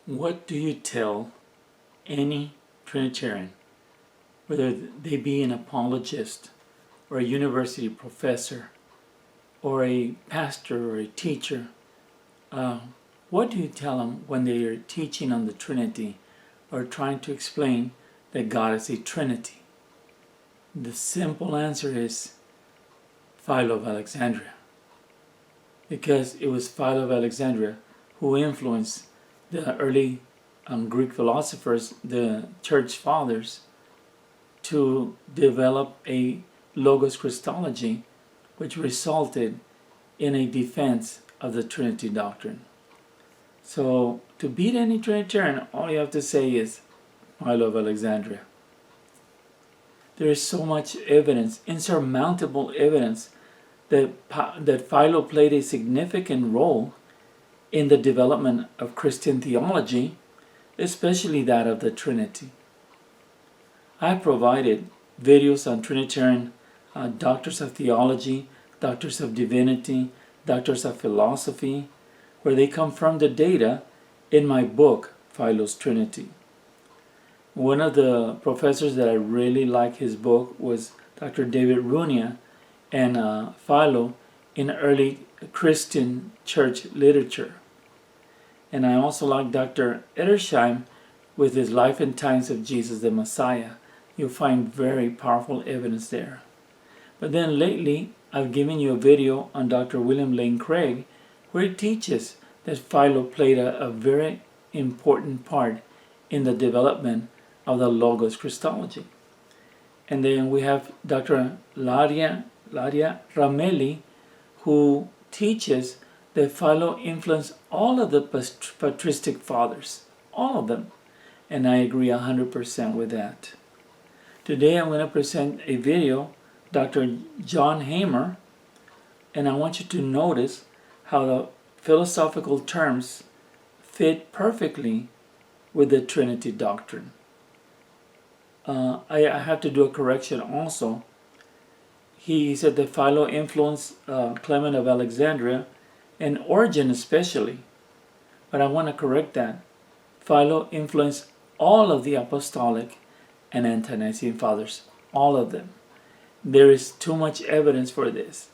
What do you tell any Trinitarian, whether they be an apologist or a university professor or a pastor or a teacher? What do you tell them when they are teaching on the Trinity or trying to explain that God is a Trinity? The simple answer is Philo of Alexandria, because it was Philo of Alexandria who influenced the early Greek philosophers, the church fathers, to develop a Logos Christology, which resulted in a defense of the Trinity doctrine. So, to beat any Trinitarian, all you have to say is Philo of Alexandria. There is so much evidence, insurmountable evidence, that Philo played a significant role in the development of Christian theology, especially that of the Trinity. I provided videos on Trinitarian doctors of theology, doctors of divinity, doctors of philosophy, where they confirm the data in my book, Philo's Trinity. One of the professors that I really like his book was Dr. David Runia and Philo in early Christian church literature. And I also like Dr. Edersheim with his Life and Times of Jesus the Messiah. You'll find very powerful evidence there. But then lately, I've given you a video on Dr. William Lane Craig, where he teaches that Philo played a very important part in the development of the Logos Christology. And then we have Dr. Laria Ramelli, who teaches that Philo influenced all of the patristic fathers, all of them. And I agree 100% with that. Today I'm going to present a video, Dr. John Hamer, and I want you to notice how the philosophical terms fit perfectly with the Trinity doctrine. I have to do a correction also. He said that Philo influenced Clement of Alexandria and Origen especially. But I want to correct that. Philo influenced all of the apostolic and ante-Nicene fathers. All of them. There is too much evidence for this.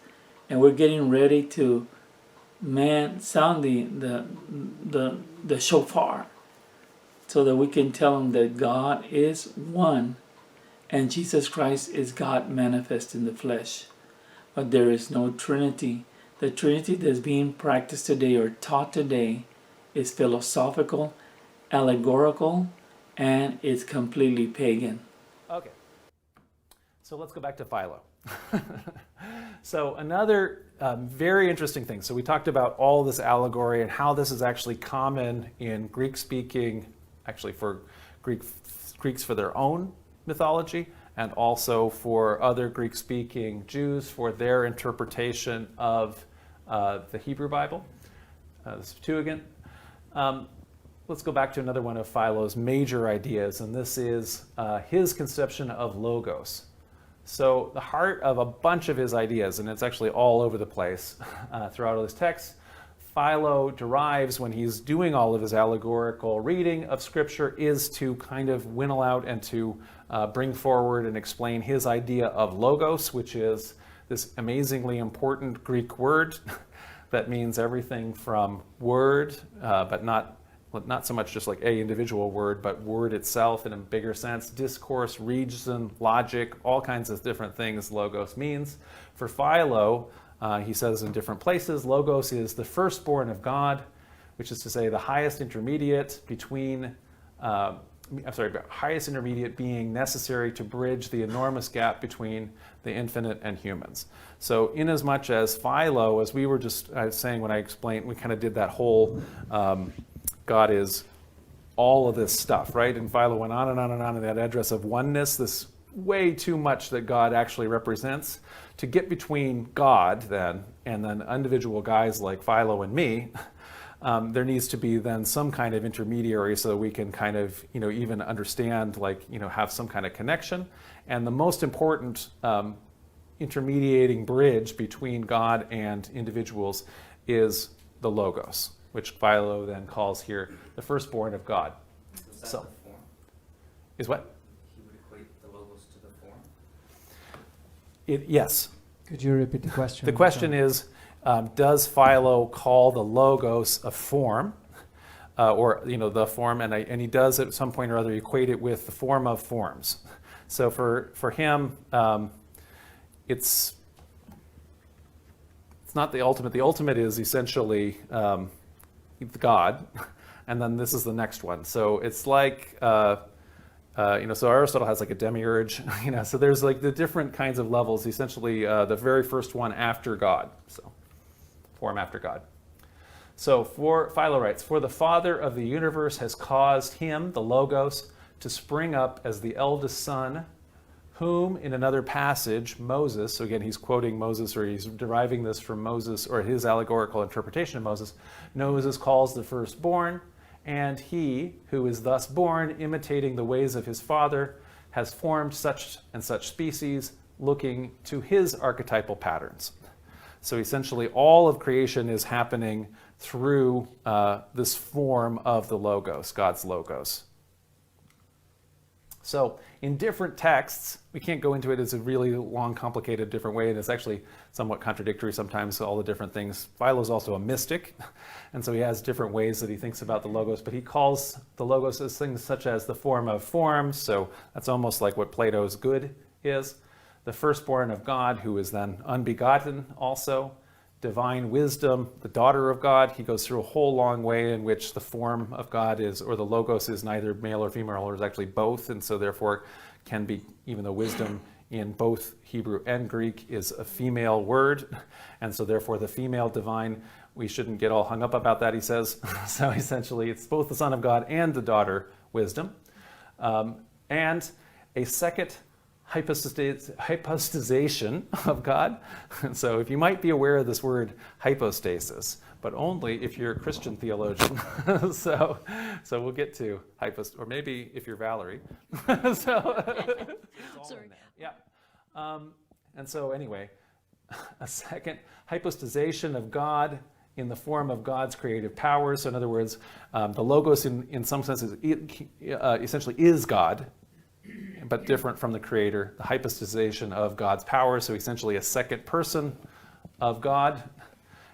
And we're getting ready to sound the shofar, so that we can tell them that God is one and Jesus Christ is God manifest in the flesh. But there is no Trinity. The Trinity that's being practiced today or taught today is philosophical, allegorical, and it's completely pagan. Okay, so let's go back to Philo. So another very interesting thing. So we talked about all this allegory and how this is actually common in Greek-speaking, actually for Greeks for their own mythology, and also for other Greek-speaking Jews for their interpretation of the Hebrew Bible, the Septuagint. Let's go back to another one of Philo's major ideas, and this is his conception of logos. So the heart of a bunch of his ideas, and it's actually all over the place throughout all his texts, Philo derives when he's doing all of his allegorical reading of Scripture is to kind of winnow out and to bring forward and explain his idea of logos, which is this amazingly important Greek word that means everything from word, but not so much just like a individual word, but word itself in a bigger sense, discourse, reason, logic, all kinds of different things logos means. For Philo, he says in different places, logos is the firstborn of God, which is to say the highest intermediate between, highest intermediate being necessary to bridge the enormous gap between the infinite and humans. So inasmuch as Philo, as we were just saying when I explained, we kind of did that whole God is all of this stuff, right? And Philo went on and on and on in that address of oneness, this way too much that God actually represents. To get between God then and then individual guys like Philo and me, there needs to be then some kind of intermediary so that we can kind of, even understand, have some kind of connection. And the most important intermediating bridge between God and individuals is the logos. which Philo then calls here the firstborn of God. Is that So, the form? is what? He would equate the logos to the form? Yes. Could you repeat the question? The question is, does Philo call the logos a form, or the form, and he does at some point or other equate it with the form of forms. So for him, it's not the ultimate. The ultimate is essentially God, and then this is the next one. So it's like. So Aristotle has like a demiurge, so there's like the different kinds of levels, essentially the very first one after God, so form after God. So Philo writes, for the Father of the universe has caused him, the Logos, to spring up as the eldest son, whom in another passage, Moses, so again he's quoting Moses, or he's deriving this from Moses, or his allegorical interpretation of Moses calls the firstborn, and he, who is thus born, imitating the ways of his father, has formed such and such species, looking to his archetypal patterns. So essentially, all of creation is happening through this form of the Logos, God's Logos. So in different texts, we can't go into it as a really long, complicated, different way, and it's actually somewhat contradictory sometimes, all the different things. Philo's also a mystic, and so he has different ways that he thinks about the Logos, but he calls the Logos as things such as the form of forms, so that's almost like what Plato's good is. The firstborn of God, who is then unbegotten also. Divine wisdom, the daughter of God. He goes through a whole long way in which the form of God is, or the Logos is neither male or female, or is actually both, and so therefore can be, even though wisdom in both Hebrew and Greek is a female word, and so therefore the female divine, we shouldn't get all hung up about that, he says. So essentially it's both the Son of God and the daughter wisdom. And a second hypostasization of God. And so if you might be aware of this word hypostasis, but only if you're a Christian theologian. so we'll get to or maybe if you're Valerie. Sorry. Yeah. And so anyway, a second hypostasization of God in the form of God's creative powers. So in other words, the Logos in some senses essentially is God, but different from the Creator, the hypostasization of God's power, so essentially a second person of God,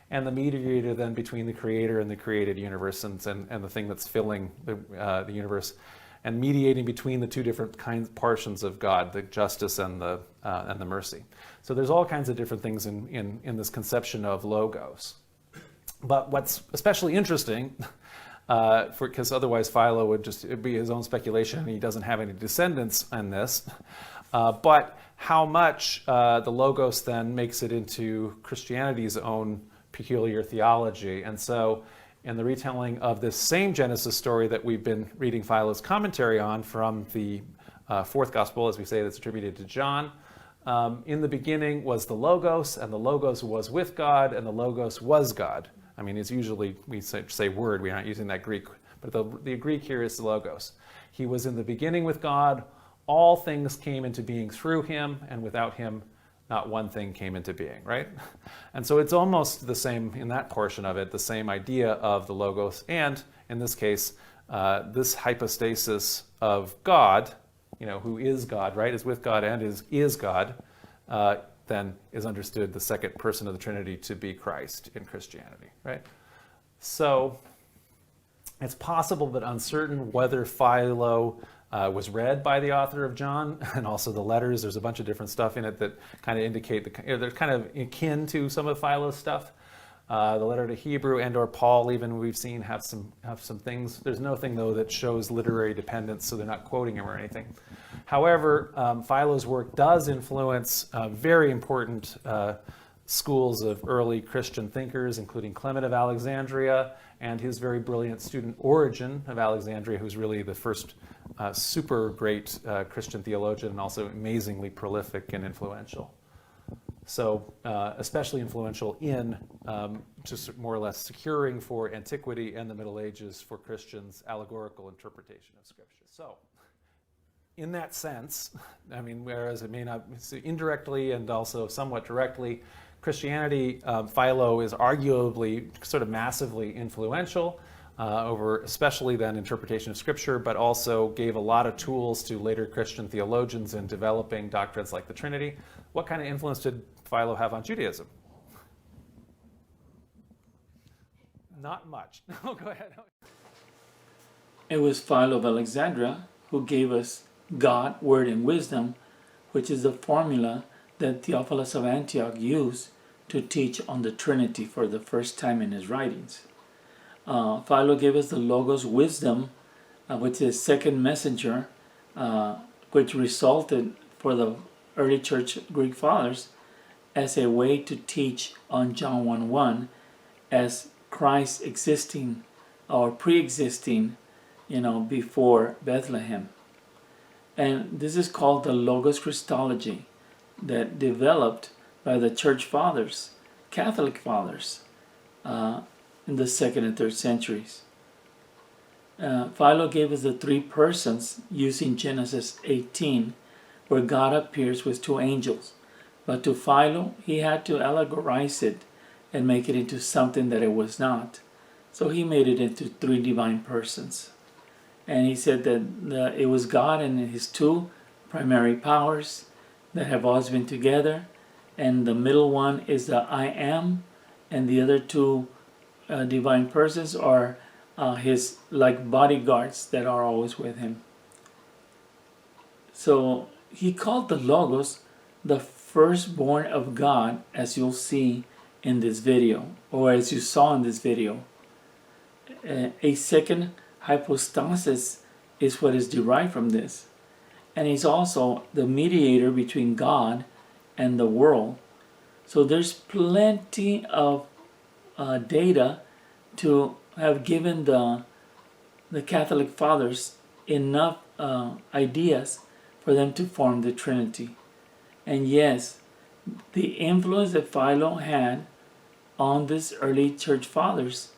and the mediator then between the Creator and the created universe, and the thing that's filling the universe, and mediating between the two different portions of God, the justice and the mercy. So there's all kinds of different things in this conception of Logos. But what's especially interesting, because otherwise Philo would just be his own speculation, and he doesn't have any descendants in this. But how much the Logos then makes it into Christianity's own peculiar theology. And so in the retelling of this same Genesis story that we've been reading Philo's commentary on from the fourth gospel, as we say, that's attributed to John, in the beginning was the Logos, and the Logos was with God, and the Logos was God. I mean, it's usually, we say word, we're not using that Greek, but the Greek here is the Logos. He was in the beginning with God, all things came into being through him, and without him, not one thing came into being, right? And so it's almost the same, in that portion of it, the same idea of the Logos, and in this case, this hypostasis of God, who is God, right, is with God and is God, then is understood the second person of the Trinity to be Christ in Christianity, right? So it's possible but uncertain whether Philo was read by the author of John, and also the letters. There's a bunch of different stuff in it that kind of indicate they're kind of akin to some of Philo's stuff. The letter to Hebrew and or Paul, even we've seen have some things. There's nothing though that shows literary dependence, so they're not quoting him or anything. However, Philo's work does influence very important schools of early Christian thinkers, including Clement of Alexandria and his very brilliant student Origen of Alexandria, who's really the first super great Christian theologian and also amazingly prolific and influential. So especially influential in just more or less securing for antiquity and the Middle Ages for Christians allegorical interpretation of Scripture. So in that sense, I mean, whereas it may not indirectly and also somewhat directly, Christianity, Philo is arguably sort of massively influential over especially then interpretation of Scripture, but also gave a lot of tools to later Christian theologians in developing doctrines like the Trinity. What kind of influence did Philo have on Judaism? Not much. No, go ahead. It was Philo of Alexandria who gave us God, Word, and Wisdom, which is the formula that Theophilus of Antioch used to teach on the Trinity for the first time in his writings. Philo gave us the Logos Wisdom, which is second messenger, which resulted for the early church Greek fathers as a way to teach on John 1:1 as Christ existing or pre-existing, before Bethlehem. And this is called the Logos Christology that developed by the church fathers, Catholic fathers, in the 2nd and 3rd centuries. Philo gave us the three persons using Genesis 18, where God appears with two angels. But to Philo, he had to allegorize it and make it into something that it was not. So he made it into three divine persons. And he said that it was God and his two primary powers that have always been together. And the middle one is the I am, and the other two divine persons are his like bodyguards that are always with him. So he called the Logos the firstborn of God, as you'll see in this video, or as you saw in this video. A second hypostasis is what is derived from this. And he's also the mediator between God and the world. So there's plenty of data to have given the Catholic fathers enough ideas for them to form the Trinity. And yes, the influence that Philo had on these early church fathers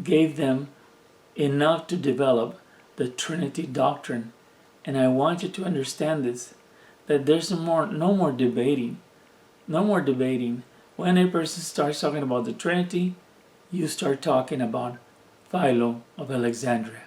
gave them enough to develop the Trinity doctrine. And I want you to understand this, that there's no more debating. No more debating. When a person starts talking about the Trinity, you start talking about Philo of Alexandria.